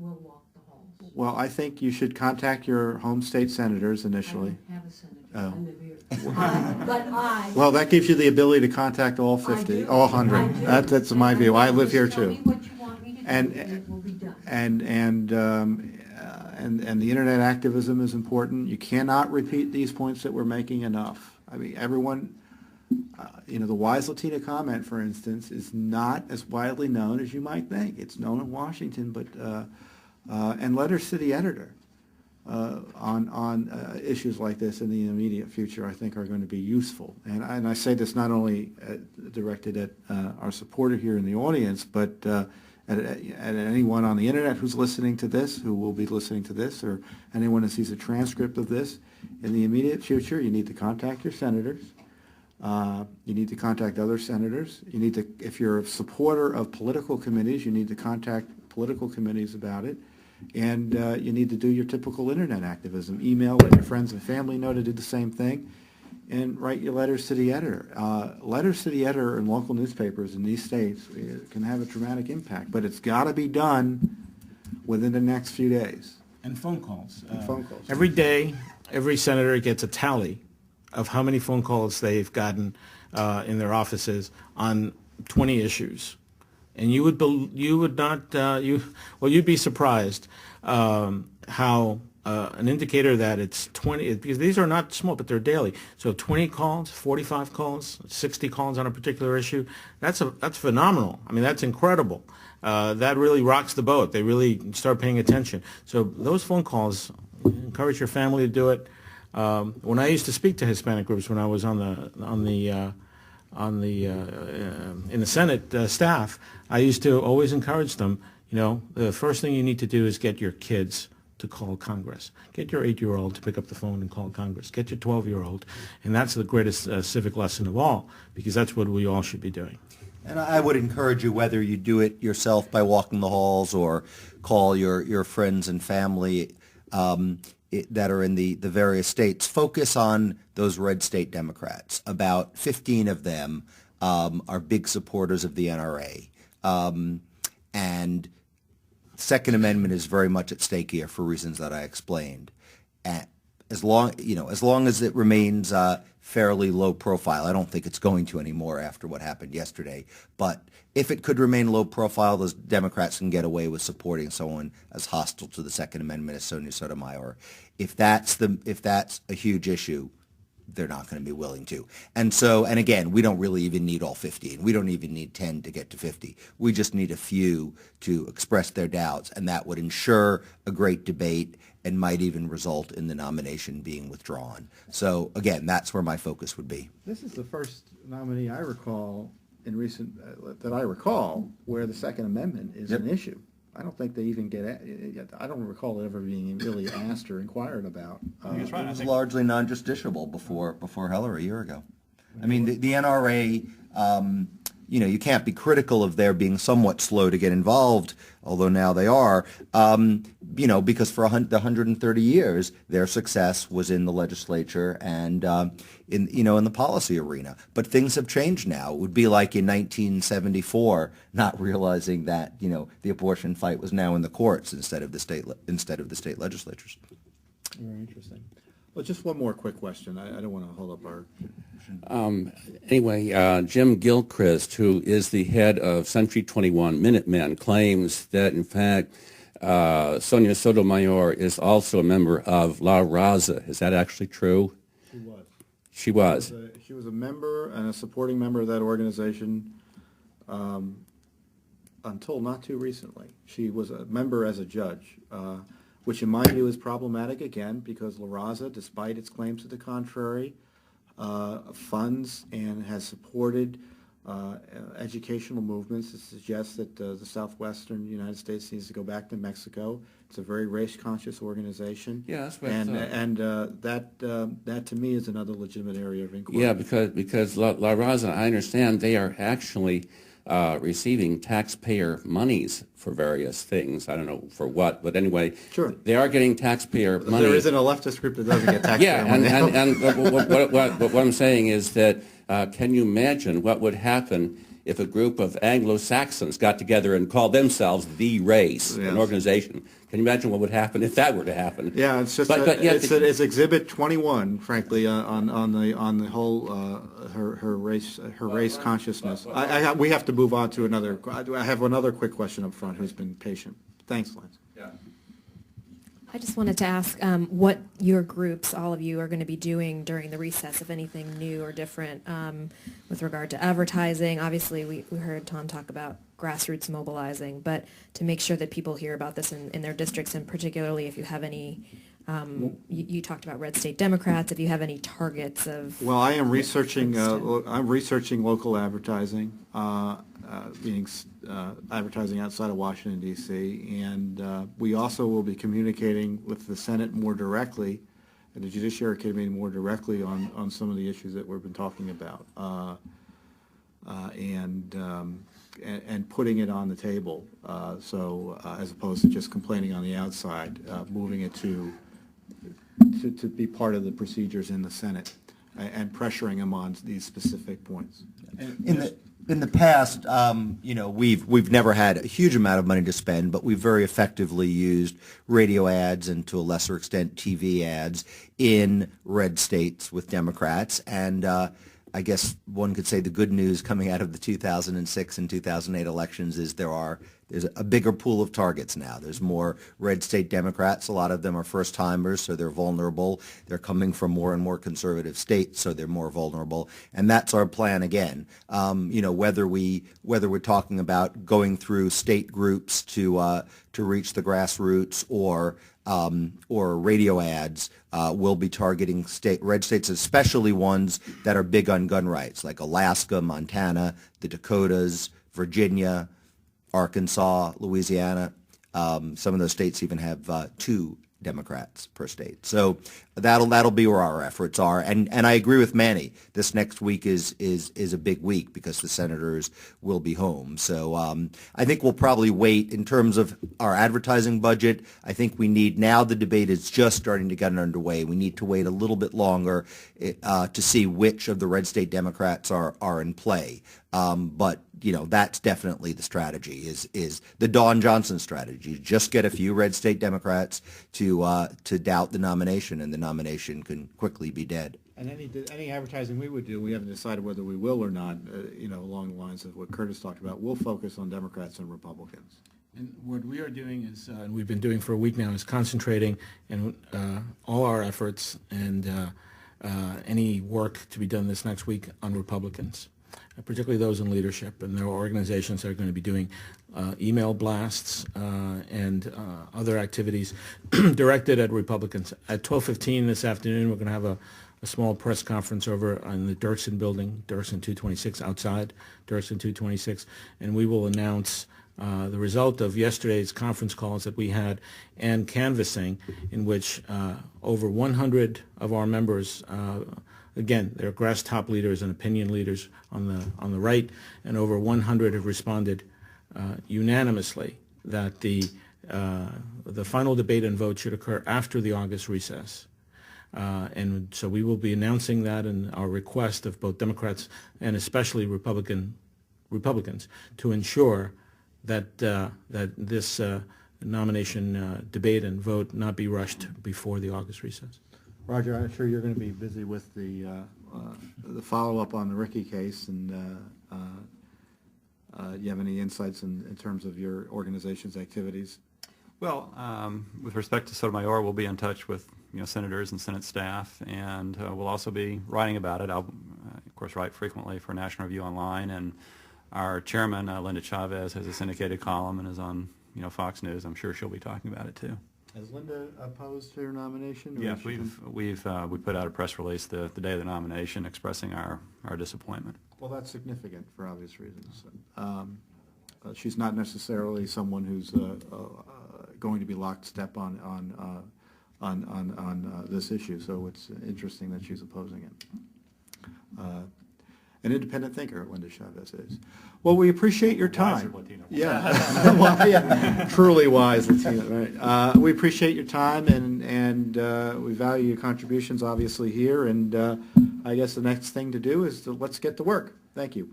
will walk the halls. Well, I think you should contact your home state senators initially. I don't have a senator. Oh. I live here. But I... Well, that gives you the ability to contact all 50, all 100. That's my view. I live here too. Tell me what you want me to do, and it will be done. And the internet activism is important. You cannot repeat these points that we're making enough. I mean, everyone, the Wise Latina comment, for instance, is not as widely known as you might think. It's known in Washington, but and letters to the editor on issues like this in the immediate future, I think, are going to be useful. And I say this not only directed at our supporter here in the audience, but at anyone on the internet who's listening to this, who will be listening to this, or anyone who sees a transcript of this. In the immediate future, you need to contact your senators. You need to contact other senators. You need to, if you're a supporter of political committees, you need to contact political committees about it. And you need to do your typical internet activism. Email, let your friends and family know to do the same thing, and write your letters to the editor. Letters to the editor in local newspapers in these states can have a dramatic impact, but it's got to be done within the next few days. And phone calls. Phone calls. Every day, every senator gets a tally of how many phone calls they've gotten in their offices on 20 issues. And you'd be surprised how an indicator that it's 20, because these are not small, but they're daily. So 20 calls, 45 calls, 60 calls on a particular issue, that's phenomenal. I mean, that's incredible. That really rocks the boat. They really start paying attention. So those phone calls, encourage your family to do it. When I used to speak to Hispanic groups when I was in the Senate staff, I used to always encourage them, the first thing you need to do is get your kids to call Congress. Get your 8-year-old to pick up the phone and call Congress. Get your 12-year-old. And that's the greatest civic lesson of all, because that's what we all should be doing. And I would encourage you, whether you do it yourself by walking the halls or call your friends and family that are in the various states, focus on those red state Democrats. About 15 of them are big supporters of the NRA. And Second Amendment is very much at stake here for reasons that I explained. And as long as it remains fairly low profile, I don't think it's going to anymore after what happened yesterday. But if it could remain low profile, those Democrats can get away with supporting someone as hostile to the Second Amendment as Sonia Sotomayor. If that's a huge issue, they're not going to be willing to. And again, we don't really even need all 50, and we don't even need 10 to get to 50. We just need a few to express their doubts, and that would ensure a great debate and might even result in the nomination being withdrawn. So again, that's where my focus would be. This is the first nominee I recall where the Second Amendment is an issue. I don't think they even I don't recall it ever being really asked or inquired about. It was largely non-justiciable before Heller a year ago. I mean, the NRA, you can't be critical of their being somewhat slow to get involved, although now they are, because for the 130 years, their success was in the legislature and in the policy arena. But things have changed now. It would be like in 1974, not realizing that the abortion fight was now in the courts instead of the state legislatures. Very interesting. Well, just one more quick question. I don't want to hold up our... Anyway, Jim Gilchrist, who is the head of Century 21 Minutemen, claims that, in fact, Sonia Sotomayor is also a member of La Raza. Is that actually true? She was. She was. She was a member and a supporting member of that organization until not too recently. She was a member as a judge, which in my view is problematic, again, because La Raza, despite its claims to the contrary, funds and has supported educational movements that suggest that the southwestern United States needs to go back to Mexico. It's a very race-conscious organization. Yeah, that's what that to me is another legitimate area of inquiry. Yeah, because La Raza, I understand they are actually receiving taxpayer monies for various things. I don't know for what, but anyway, sure. They are getting taxpayer money. There isn't a leftist group that doesn't get taxpayer money. Yeah, and what I'm saying is that can you imagine what would happen if a group of Anglo-Saxons got together and called themselves the race, Yes. an organization. Can you imagine what would happen if that were to happen? Yeah, it's just But yet it's Exhibit 21, frankly, on the whole her race consciousness. We have to move on to another. I have another quick question up front. Who's been patient? Thanks, Lance. I just wanted to ask what your groups, all of you, are going to be doing during the recess, if anything new or different with regard to advertising. Obviously, we heard Tom talk about grassroots mobilizing, but to make sure that people hear about this in their districts, and particularly if you have any, you talked about red state Democrats, if you have any targets of... Well, I am researching. I'm researching local advertising, meaning advertising outside of Washington D.C., and we also will be communicating with the Senate more directly, and the Judiciary Committee more directly on some of the issues that we've been talking about, and putting it on the table. So as opposed to just complaining on the outside, moving it to be part of the procedures in the Senate and pressuring them on these specific points. In the past, we've never had a huge amount of money to spend, but we've very effectively used radio ads and to a lesser extent TV ads in red states with Democrats. And I guess one could say the good news coming out of the 2006 and 2008 elections is there's a bigger pool of targets now. There's more red state Democrats. A lot of them are first-timers, so they're vulnerable. They're coming from more and more conservative states, so they're more vulnerable. And that's our plan again. Whether we're talking about going through state groups to reach the grassroots or radio ads, we'll be targeting red states, especially ones that are big on gun rights, like Alaska, Montana, the Dakotas, Virginia, Arkansas, Louisiana. Some of those states even have 2 Democrats per state. So that'll be where our efforts are. And I agree with Manny. This next week is a big week because the senators will be home. So I think we'll probably wait in terms of our advertising budget. I think we need, now the debate is just starting to get underway. We need to wait a little bit longer to see which of the red state Democrats are in play. But that's definitely the strategy, is the Don Johnson strategy. Just get a few red state Democrats to doubt the nomination, and the nomination can quickly be dead. And any advertising we would do, we haven't decided whether we will or not, along the lines of what Curt has talked about. We'll focus on Democrats and Republicans. And what we are doing is, and we've been doing for a week now, is concentrating in all our efforts and any work to be done this next week on Republicans, particularly those in leadership. And there are organizations that are going to be doing email blasts and other activities directed at Republicans. At 12:15 this afternoon, we're going to have a small press conference over in the Dirksen building, Dirksen 226, outside Dirksen 226, and we will announce the result of yesterday's conference calls that we had and canvassing, in which over 100 of our members, again, they're grass top leaders and opinion leaders on the right, and over 100 have responded unanimously that the final debate and vote should occur after the August recess. And so we will be announcing that in our request of both Democrats and especially Republicans to ensure that this nomination debate and vote not be rushed before the August recess. Roger, I'm sure you're going to be busy with the follow-up on the Ricky case, and you have any insights in terms of your organization's activities? Well, with respect to Sotomayor, we'll be in touch with senators and Senate staff, and we'll also be writing about it. I'll, of course, write frequently for National Review Online, and our chairman, Linda Chavez, has a syndicated column and is on Fox News. I'm sure she'll be talking about it too. Has Linda opposed her nomination? Yes, we put out a press release the day of the nomination expressing our disappointment. Well, that's significant for obvious reasons. She's not necessarily someone who's going to be lockstep on this issue, so it's interesting that she's opposing it. An independent thinker, Linda Chavez is. Well, we appreciate your time. Yeah, well, yeah, truly wise Latino. Right. We appreciate your time, and we value your contributions, obviously, here. And I guess the next thing to do is let's get to work. Thank you.